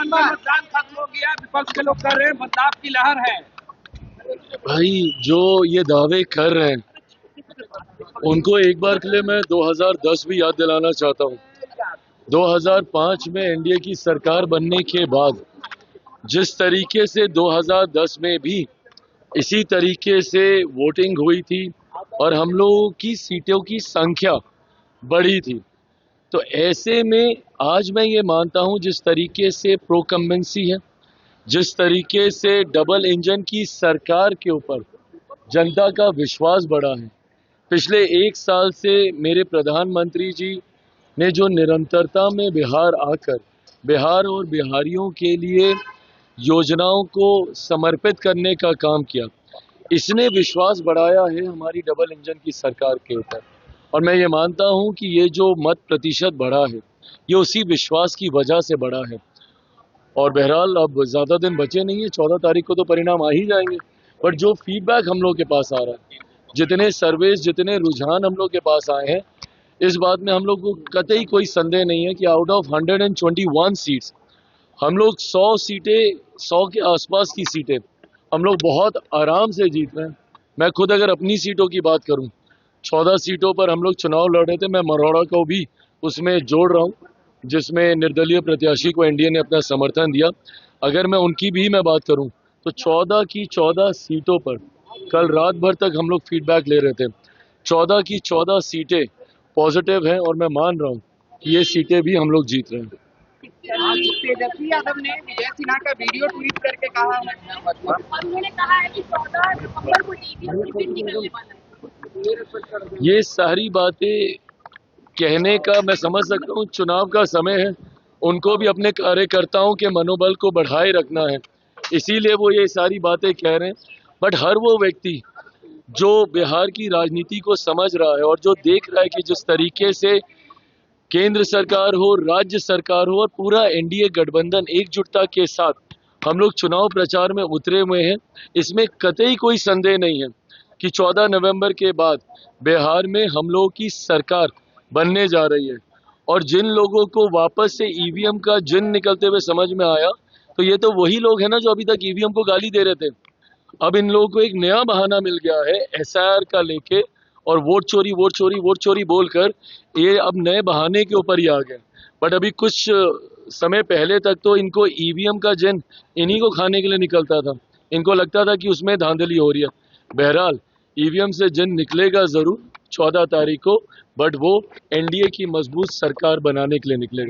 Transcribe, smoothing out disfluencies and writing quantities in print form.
मतदान खत्म हो गया, विपक्ष के लोग कर रहे हैं बदलाव की लहर है। भाई जो ये दावे कर रहे हैं उनको एक बार के लिए मैं 2010 भी याद दिलाना चाहता हूँ। 2005 में एनडीए की सरकार बनने के बाद जिस तरीके से 2010 में भी इसी तरीके से वोटिंग हुई थी और हम लोगों की सीटों की संख्या बढ़ी थी, तो ऐसे में आज मैं ये मानता हूं जिस तरीके से प्रोकम्बेंसी है, जिस तरीके से डबल इंजन की सरकार के ऊपर जनता का विश्वास बढ़ा है, पिछले एक साल से मेरे प्रधानमंत्री जी ने जो निरंतरता में बिहार आकर बिहार और बिहारियों के लिए योजनाओं को समर्पित करने का काम किया, इसने विश्वास बढ़ाया है हमारी डबल इंजन की सरकार के ऊपर। और मैं ये मानता हूं कि ये जो मत प्रतिशत बढ़ा है ये उसी विश्वास की वजह से बढ़ा है। और बहरहाल अब ज़्यादा दिन बचे नहीं है, 14 तारीख को तो परिणाम आ ही जाएंगे। बट जो फीडबैक हम लोग के पास आ रहा है, जितने सर्वेस, जितने रुझान हम लोग के पास आए हैं, इस बात में हम लोग को कतई कोई संदेह नहीं है कि आउट ऑफ 121 सीट्स हम लोग 100 सीटें, 100 के आसपास की सीटें हम लोग बहुत आराम से जीत रहे हैं। मैं खुद अगर अपनी सीटों की बात करूं, 14 सीटों पर हम लोग चुनाव लड़ रहे थे, मैं मरौड़ा को भी उसमें जोड़ रहा हूं, जिसमें निर्दलीय प्रत्याशी को एनडीए ने अपना समर्थन दिया। अगर मैं उनकी भी मैं बात करूं तो 14 की 14 सीटों पर कल रात भर तक हम लोग फीडबैक ले रहे थे, 14 की 14 सीटें पॉजिटिव हैं और मैं मान रहा हूं कि ये सीटें भी हम लोग जीत रहे हैं। आज तेजस्वी यादव ने विजय सिन्हा का वीडियो ट्वीट करके कहा है और उन्होंने कहा है कि 14 नवंबर को ईवीएम की गिनती करने वाला है। ये सारी बातें कहने का मैं समझ सकता हूँ, चुनाव का समय है, उनको भी अपने कार्यकर्ताओं के मनोबल को बढ़ाए रखना है, इसीलिए वो ये सारी बातें कह रहे हैं। बट हर वो व्यक्ति जो बिहार की राजनीति को समझ रहा है और जो देख रहा है कि जिस तरीके से केंद्र सरकार हो, राज्य सरकार हो और पूरा एनडीए गठबंधन एकजुटता के साथ हम लोग चुनाव प्रचार में उतरे हुए हैं, इसमें कतई कोई संदेह नहीं है कि 14 नवंबर के बाद बिहार में हम लोगों की सरकार बनने जा रही है। और जिन लोगों को वापस से ईवीएम का जिन निकलते हुए समझ में आया, तो ये तो वही लोग हैं ना जो अभी तक ईवीएम को गाली दे रहे थे। अब इन लोगों को एक नया बहाना मिल गया है एसआईआर का लेके, और वोट चोरी वोट चोरी वोट चोरी बोलकर ये अब नए बहाने के ऊपर ही आ गए। बट अभी कुछ समय पहले तक तो इनको ईवीएम का जिन इन्हीं को खाने के लिए निकलता था, इनको लगता था कि उसमें धांधली हो रही है। बहरहाल ईवीएम से जिन निकलेगा जरूर 14 तारीख को, बट वो एनडीए की मजबूत सरकार बनाने के लिए निकलेगा।